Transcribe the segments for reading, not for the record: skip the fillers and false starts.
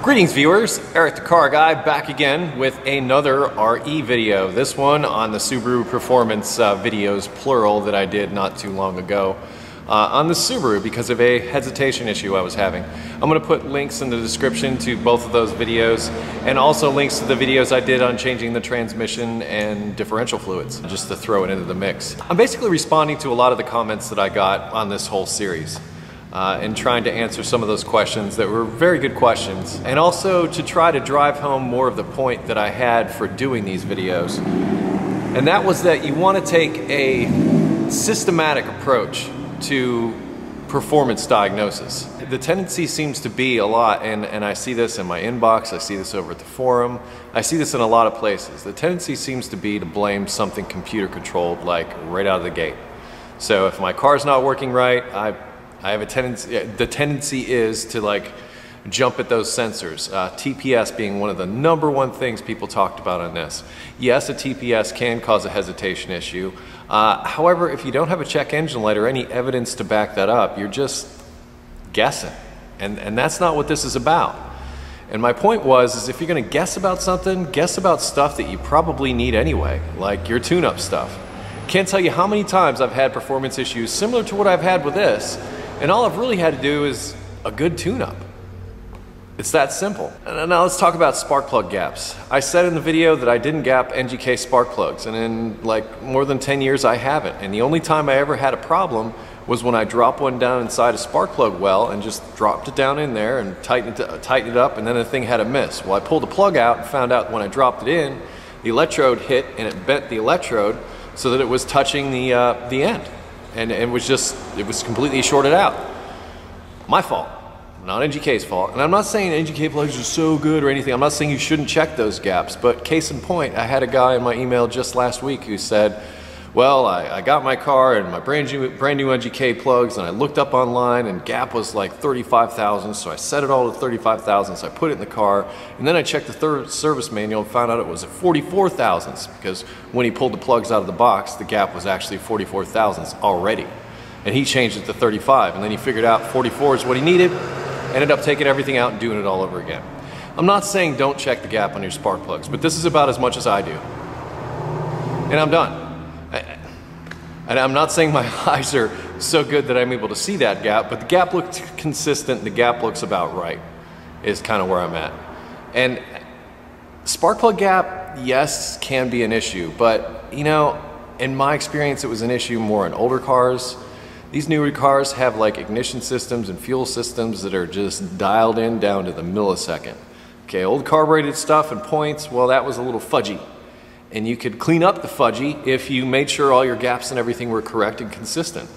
Greetings viewers, Eric the Car Guy back again with another RE video. This one on the Subaru Performance videos, plural, that I did not too long ago on the Subaru because of a hesitation issue I was having. I'm going to put links in the description to both of those videos and also links to the videos I did on changing the transmission and differential fluids, just to throw it into the mix. I'm basically responding to a lot of the comments that I got on this whole series. And trying to answer some of those questions that were very good questions, and also to try to drive home more of the point that I had for doing these videos. And that was that you want to take a systematic approach to performance diagnosis. The tendency seems to be a lot, and I see this in my inbox, I see this over at the forum, I see this in a lot of places. The tendency seems to be to blame something computer controlled, like right out of the gate. So if my car's not working right, I have a tendency, the tendency is to like jump at those sensors. TPS being one of the #1 things people talked about on this. Yes, a TPS can cause a hesitation issue. However, if you don't have a check engine light or any evidence to back that up, you're just guessing. And that's not what this is about. And my point is if you're gonna guess about something, guess about stuff that you probably need anyway, like your tune-up stuff. Can't tell you how many times I've had performance issues similar to what I've had with this, and all I've really had to do is a good tune-up. It's that simple. And now let's talk about spark plug gaps. I said in the video that I didn't gap NGK spark plugs, and in like more than 10 years I haven't. And the only time I ever had a problem was when I dropped one down inside a spark plug well and just dropped it down in there and tightened it up, and then the thing had a miss. Well, I pulled the plug out and found out when I dropped it in, the electrode hit and it bent the electrode so that it was touching the end. And it was completely shorted out. My fault, not NGK's fault. And I'm not saying NGK plugs are so good or anything. I'm not saying you shouldn't check those gaps, but case in point, I had a guy in my email just last week who said, well, I got my car and my brand new NGK plugs, and I looked up online and gap was like 35,000, so I set it all to 35,000, so I put it in the car, and then I checked the third service manual and found out it was at 44,000, because when he pulled the plugs out of the box, the gap was actually 44,000 already. And he changed it to 35, and then he figured out 44 is what he needed, ended up taking everything out and doing it all over again. I'm not saying don't check the gap on your spark plugs, but this is about as much as I do. And I'm done. And I'm not saying my eyes are so good that I'm able to see that gap, but the gap looks consistent, the gap looks about right, is kind of where I'm at. And spark plug gap, yes, can be an issue, but you know, in my experience, it was an issue more in older cars. These newer cars have like ignition systems and fuel systems that are just dialed in down to the millisecond. Okay, old carbureted stuff and points, well, that was a little fudgy. And you could clean up the fudgy if you made sure all your gaps and everything were correct and consistent.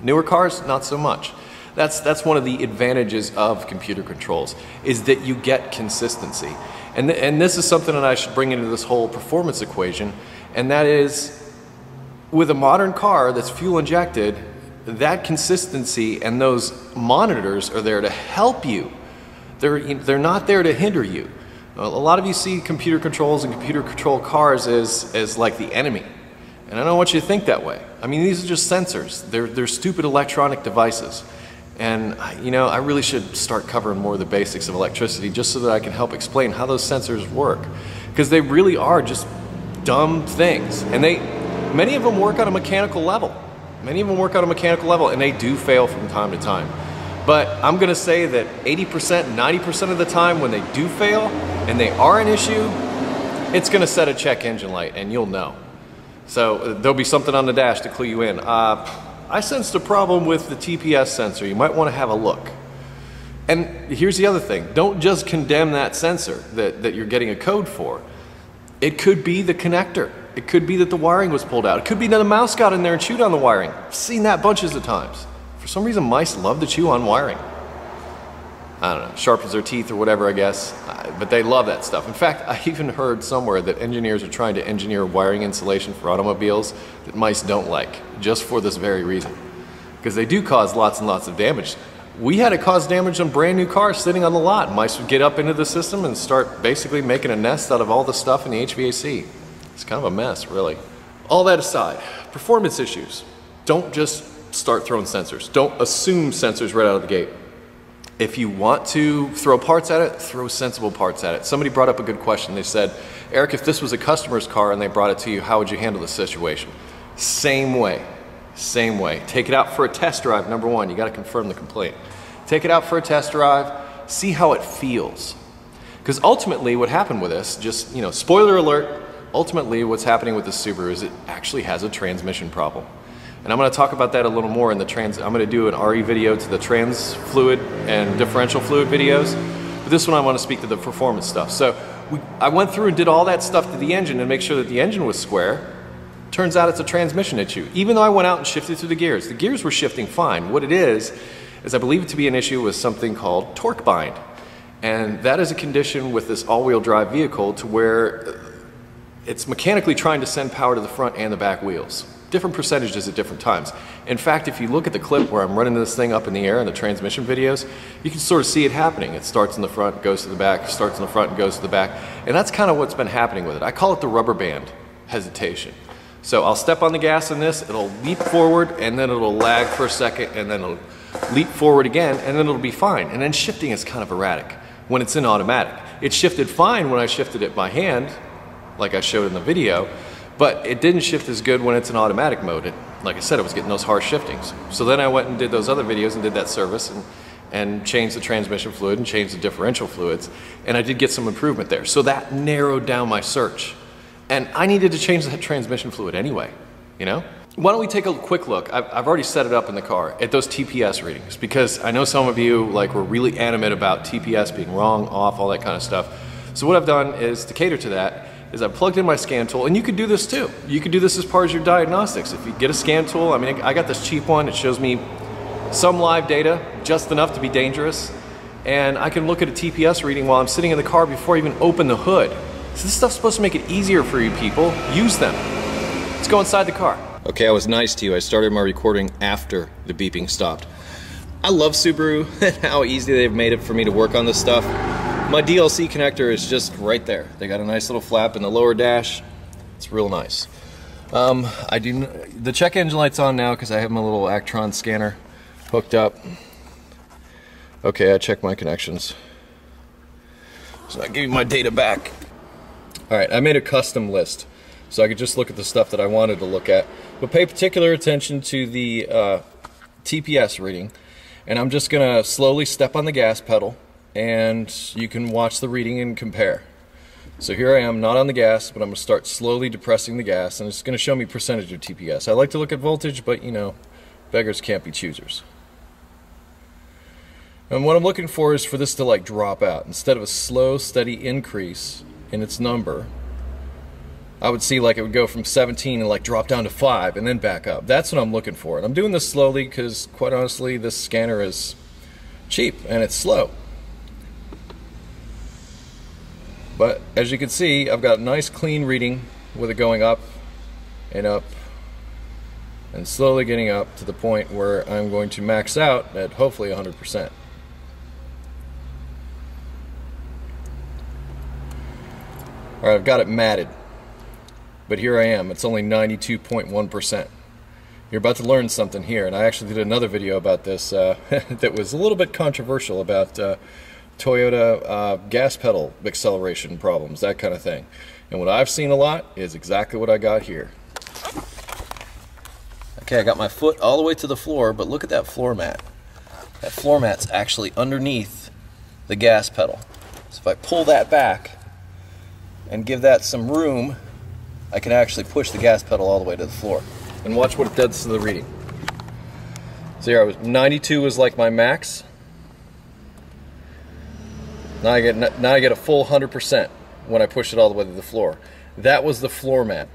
Newer cars, not so much. That's one of the advantages of computer controls, is that you get consistency. And this is something that I should bring into this whole performance equation, and that is, with a modern car that's fuel injected, that consistency and those monitors are there to help you. They're not there to hinder you. A lot of you see computer controls and computer controlled cars as like the enemy. And I don't want you to think that way. I mean, these are just sensors. They're stupid electronic devices. And you know, I really should start covering more of the basics of electricity just so that I can help explain how those sensors work. Because they really are just dumb things. And many of them work on a mechanical level. Many of them work on a mechanical level, and they do fail from time to time. But I'm gonna say that 80%, 90% of the time when they do fail and they are an issue, it's gonna set a check engine light and you'll know. So there'll be something on the dash to clue you in. I sensed a problem with the TPS sensor. You might wanna have a look. And here's the other thing. Don't just condemn that sensor that you're getting a code for. It could be the connector. It could be that the wiring was pulled out. It could be that a mouse got in there and chewed on the wiring. I've seen that bunches of times. For some reason, mice love to chew on wiring. I don't know, sharpens their teeth or whatever, I guess, but they love that stuff. In fact, I even heard somewhere that engineers are trying to engineer wiring insulation for automobiles that mice don't like, just for this very reason. Because they do cause lots and lots of damage. We had to cause damage on brand new cars sitting on the lot. Mice would get up into the system and start basically making a nest out of all the stuff in the HVAC. It's kind of a mess, really. All that aside, performance issues. Don't just start throwing sensors. Don't assume sensors right out of the gate. If you want to throw parts at it, throw sensible parts at it. Somebody brought up a good question. They said, Eric, if this was a customer's car and they brought it to you, how would you handle the situation? Same way. Same way. Take it out for a test drive, number one. You got to confirm the complaint. Take it out for a test drive, see how it feels. Because ultimately what happened with this, just, you know, spoiler alert, ultimately what's happening with the Subaru is it actually has a transmission problem. And I'm going to talk about that a little more in the I'm going to do an RE video to the trans fluid and differential fluid videos. But this one I want to speak to the performance stuff. So I went through and did all that stuff to the engine and make sure that the engine was square. Turns out it's a transmission issue. Even though I went out and shifted through the gears were shifting fine. What it is I believe it to be an issue with something called torque bind. And that is a condition with this all-wheel drive vehicle to where it's mechanically trying to send power to the front and the back wheels. Different percentages at different times. In fact, if you look at the clip where I'm running this thing up in the air in the transmission videos, you can sort of see it happening. It starts in the front, goes to the back, starts in the front and goes to the back. And that's kind of what's been happening with it. I call it the Rubberband Hesitation. So I'll step on the gas in this, it'll leap forward and then it'll lag for a second and then it'll leap forward again and then it'll be fine. And then shifting is kind of erratic when it's in automatic. It shifted fine when I shifted it by hand, like I showed in the video, but it didn't shift as good when it's in automatic mode. Like I said, it was getting those harsh shiftings. So then I went and did those other videos and did that service and changed the transmission fluid and changed the differential fluids, and I did get some improvement there. So that narrowed down my search. And I needed to change that transmission fluid anyway, you know? Why don't we take a quick look? I've already set it up in the car at those TPS readings, because I know some of you were really animate about TPS being wrong, off, all that kind of stuff. So what I've done is to cater to that is I've plugged in my scan tool, and you could do this too. You could do this as part of your diagnostics. If you get a scan tool, I mean, I got this cheap one. It shows me some live data, just enough to be dangerous, and I can look at a TPS reading while I'm sitting in the car before I even open the hood. So this stuff's supposed to make it easier for you people. Use them. Let's go inside the car. Okay, I was nice to you. I started my recording after the beeping stopped. I love Subaru and how easy they've made it for me to work on this stuff. My DLC connector is just right there. They got a nice little flap in the lower dash. It's real nice. The check engine light's on now because I have my little Actron scanner hooked up. Okay, I checked my connections. So I give you my data back. Alright, I made a custom list so I could just look at the stuff that I wanted to look at, but pay particular attention to the TPS reading, and I'm just going to slowly step on the gas pedal and you can watch the reading and compare. So here I am, not on the gas, but I'm going to start slowly depressing the gas, and it's going to show me percentage of TPS. I like to look at voltage, but you know, beggars can't be choosers. And what I'm looking for is for this to drop out. Instead of a slow, steady increase in its number, I would see it would go from 17 and drop down to 5 and then back up. That's what I'm looking for. And I'm doing this slowly because, quite honestly, this scanner is cheap and it's slow. But as you can see, I've got a nice clean reading with it going up and slowly getting up to the point where I'm going to max out at hopefully 100%. Alright, I've got it matted, but here I am. It's only 92.1%. You're about to learn something here, and I actually did another video about this that was a little bit controversial about Toyota gas pedal acceleration problems, that kind of thing. And what I've seen a lot is exactly what I got here. Okay, I got my foot all the way to the floor, but look at that floor mat. That floor mat's actually underneath the gas pedal. So if I pull that back and give that some room, I can actually push the gas pedal all the way to the floor. And watch what it does to the reading. So here I was, 92 was my max. Now I get a full 100% when I push it all the way to the floor. That was the floor mat.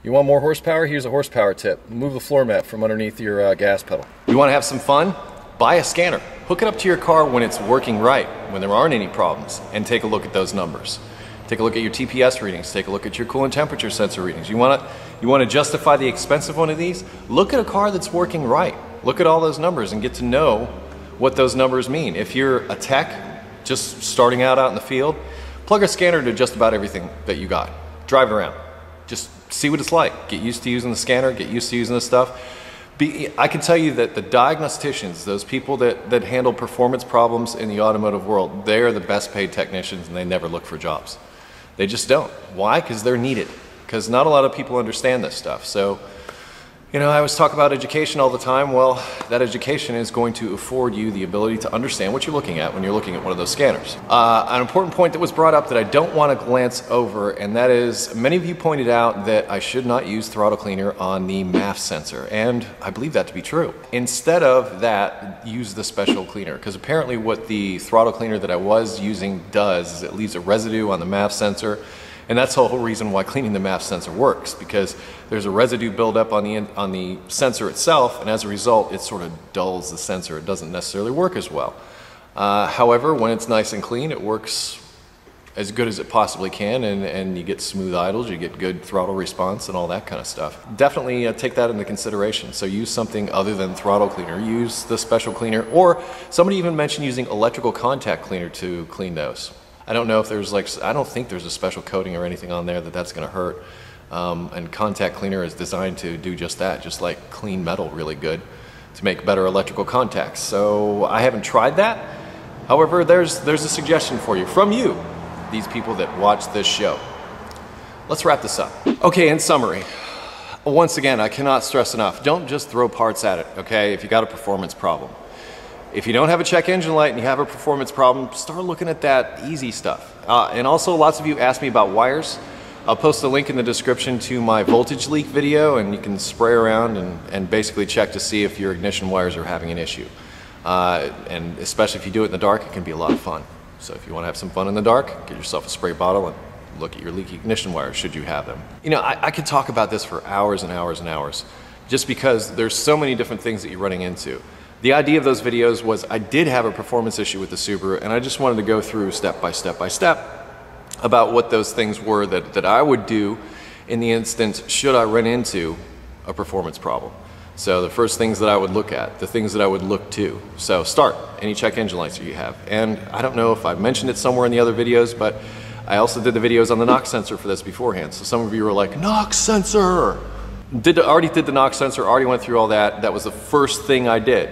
You want more horsepower? Here's a horsepower tip. Move the floor mat from underneath your gas pedal. You want to have some fun? Buy a scanner. Hook it up to your car when it's working right, when there aren't any problems, and take a look at those numbers. Take a look at your TPS readings. Take a look at your coolant temperature sensor readings. You want to justify the expense of one of these? Look at a car that's working right. Look at all those numbers and get to know what those numbers mean. If you're a tech, just starting out in the field, plug a scanner to just about everything that you got. Drive around. Just see what it's like. Get used to using the scanner. Get used to using this stuff. I can tell you that the diagnosticians, those people that handle performance problems in the automotive world, they're the best paid technicians and they never look for jobs. They just don't. Why? Because they're needed. Because not a lot of people understand this stuff. So, you know, I always talk about education all the time. Well, that education is going to afford you the ability to understand what you're looking at when you're looking at one of those scanners. An important point that was brought up that I don't want to glance over, and that is, many of you pointed out that I should not use throttle cleaner on the MAF sensor, and I believe that to be true. Instead of that, use the special cleaner, because apparently what the throttle cleaner that I was using does is it leaves a residue on the MAF sensor. And that's the whole reason why cleaning the MAF sensor works, because there's a residue buildup on the sensor itself, and as a result, it sort of dulls the sensor. It doesn't necessarily work as well. However, when it's nice and clean, it works as good as it possibly can, and you get smooth idles, you get good throttle response, and all that kind of stuff. Definitely take that into consideration. So use something other than throttle cleaner. Use the special cleaner, or somebody even mentioned using electrical contact cleaner to clean those. I don't know if there's I don't think there's a special coating or anything on there that's going to hurt. And contact cleaner is designed to do just that, just like clean metal really good to make better electrical contacts. So I haven't tried that. However, there's a suggestion for you from you, these people that watch this show. Let's wrap this up. Okay, in summary, once again, I cannot stress enough, don't just throw parts at it, okay, if you got a performance problem. If you don't have a check engine light and you have a performance problem, start looking at that easy stuff. And also, lots of you asked me about wires. I'll post a link in the description to my voltage leak video, and you can spray around and basically check to see if your ignition wires are having an issue. And especially if you do it in the dark, it can be a lot of fun. So if you want to have some fun in the dark, get yourself a spray bottle and look at your leaky ignition wires, should you have them. You know, I could talk about this for hours and hours and hours, just because there's so many different things that you're running into. The idea of those videos was I did have a performance issue with the Subaru, and I just wanted to go through step by step by step about what those things were that I would do in the instance should I run into a performance problem. So the first things that I would look at, the things that I would look to. So start, any check engine lights that you have. And I don't know if I've mentioned it somewhere in the other videos, but I also did the videos on the knock sensor for this beforehand. So some of you were like, knock sensor! Already did the knock sensor, already went through all that. That was the first thing I did,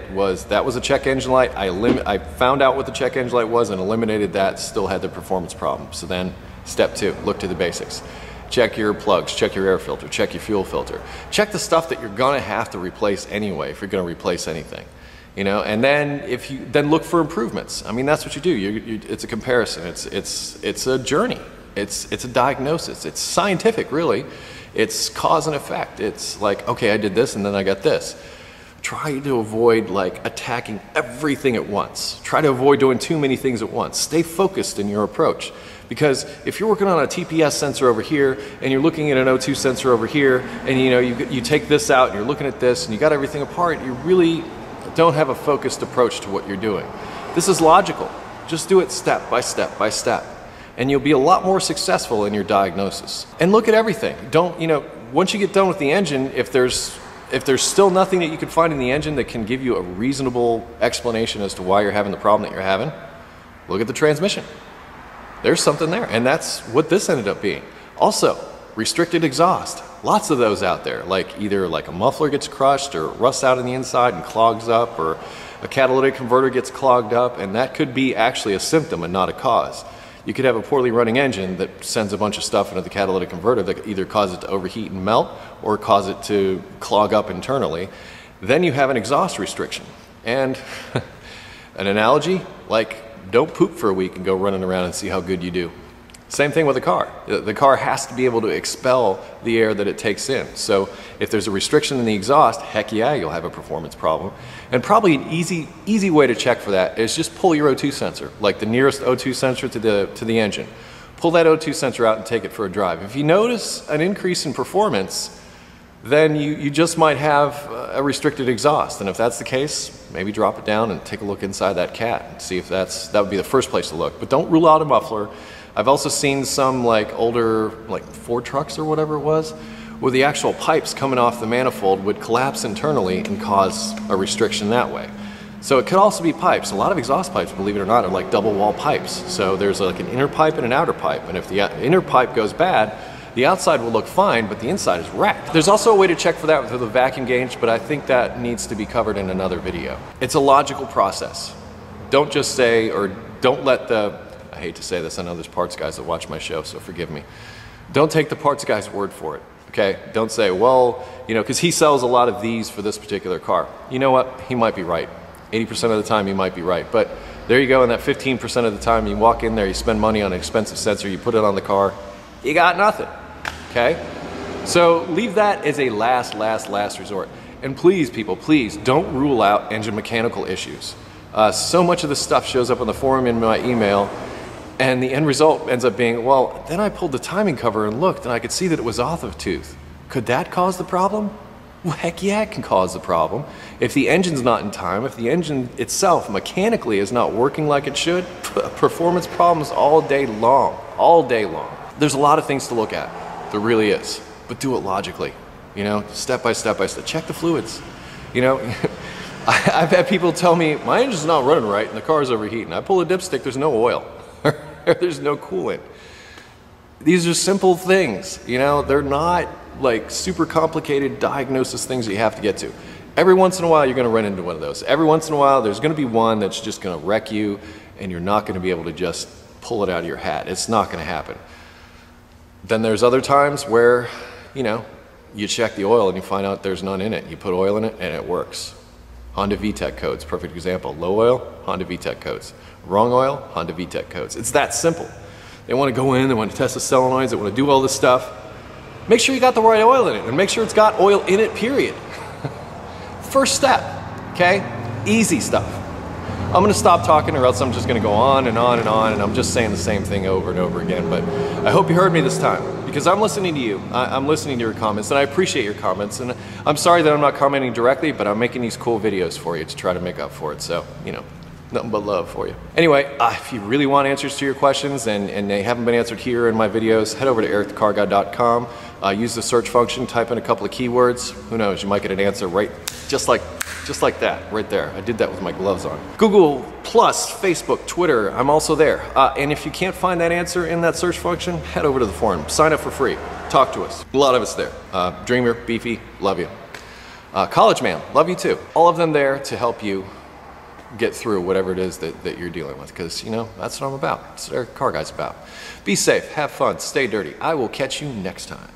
that was a check engine light. I found out what the check engine light was and eliminated that, still had the performance problem. So then step 2, look to the basics. Check your plugs, check your air filter, check your fuel filter. Check the stuff that you're gonna have to replace anyway if you're gonna replace anything. You know, and then then look for improvements. I mean, that's what you do. It's a comparison. It's a journey. It's a diagnosis. It's scientific, really. It's cause and effect. It's like, okay, I did this and then I got this. Try to avoid like attacking everything at once. Try to avoid doing too many things at once. Stay focused in your approach. Because if you're working on a TPS sensor over here and you're looking at an O2 sensor over here, and you know you take this out and you're looking at this and you got everything apart, you really don't have a focused approach to what you're doing. This is logical. Just do it step by step by step, and you'll be a lot more successful in your diagnosis. And look at everything. Don't, you know, once you get done with the engine, if there's still nothing that you can find in the engine that can give you a reasonable explanation as to why you're having the problem that you're having, look at the transmission. There's something there, and that's what this ended up being. Also, restricted exhaust. Lots of those out there, like either like a muffler gets crushed or rusts out on the inside and clogs up, or a catalytic converter gets clogged up, and that could be actually a symptom and not a cause. You could have a poorly running engine that sends a bunch of stuff into the catalytic converter that either cause it to overheat and melt or cause it to clog up internally. Then you have an exhaust restriction. And an analogy, like don't poop for a week and go running around and see how good you do. Same thing with a car. The car has to be able to expel the air that it takes in. So if there's a restriction in the exhaust, heck yeah, you'll have a performance problem. And probably an easy way to check for that is just pull your O2 sensor, like the nearest O2 sensor to the engine. Pull that O2 sensor out and take it for a drive. If you notice an increase in performance, then you just might have a restricted exhaust. And if that's the case, maybe drop it down and take a look inside that cat and see if that would be the first place to look. But don't rule out a muffler. I've also seen some like older, like Ford trucks or whatever it was, where the actual pipes coming off the manifold would collapse internally and cause a restriction that way. So it could also be pipes. A lot of exhaust pipes, believe it or not, are like double wall pipes. So there's like an inner pipe and an outer pipe. And if the inner pipe goes bad, The outside will look fine, but the inside is wrecked. There's also a way to check for that with the vacuum gauge, but I think that needs to be covered in another video. It's a logical process. Don't just say, or don't let the, I hate to say this, I know there's parts guys that watch my show, so forgive me. Don't take the parts guy's word for it, okay? Don't say, well, you know, because he sells a lot of these for this particular car. You know what? He might be right. 80% of the time he might be right, but there you go, and that 15% of the time you walk in there, you spend money on an expensive sensor, you put it on the car, you got nothing, okay? So leave that as a last resort. And please, people, please don't rule out engine mechanical issues. So much of this stuff shows up on the forum in my email, and the end result ends up being, well, then I pulled the timing cover and looked, and I could see that it was off of tooth. Could that cause the problem? Well, heck yeah, it can cause the problem. If the engine's not in time, if the engine itself mechanically is not working like it should, performance problems all day long, all day long. There's a lot of things to look at, there really is, but do it logically, you know, step by step by step. Check the fluids, you know. I've had people tell me, my engine's not running right and the car's overheating. I pull a dipstick, there's no oil, there's no coolant. These are simple things, you know, they're not like super complicated diagnosis things that you have to get to. Every once in a while you're going to run into one of those. Every once in a while there's going to be one that's just going to wreck you and you're not going to be able to just pull it out of your hat. It's not going to happen. Then there's other times where, you know, you check the oil and you find out there's none in it. You put oil in it and it works. Honda VTEC codes, perfect example. Low oil, Honda VTEC codes. Wrong oil, Honda VTEC codes. It's that simple. They want to go in, they want to test the solenoids, they want to do all this stuff. Make sure you got the right oil in it, and make sure it's got oil in it, period. First step, okay? Easy stuff. I'm going to stop talking or else I'm just going to go on and on and on, and I'm just saying the same thing over and over again. But I hope you heard me this time, because I'm listening to you. I'm listening to your comments, and I appreciate your comments. And I'm sorry that I'm not commenting directly, but I'm making these cool videos for you to try to make up for it. So, you know, nothing but love for you. Anyway, if you really want answers to your questions and they haven't been answered here in my videos, head over to EricTheCarGuy.com. Use the search function, type in a couple of keywords. Who knows, you might get an answer right just like that, right there. I did that with my gloves on. Google Plus, Facebook, Twitter, I'm also there. And if you can't find that answer in that search function, head over to the forum. Sign up for free. Talk to us. A lot of us there. Dreamer, Beefy, love you. College Man, love you too. All of them there to help you get through whatever it is that you're dealing with, because, you know, that's what I'm about. That's what Eric the Car Guy's about. Be safe, have fun, stay dirty. I will catch you next time.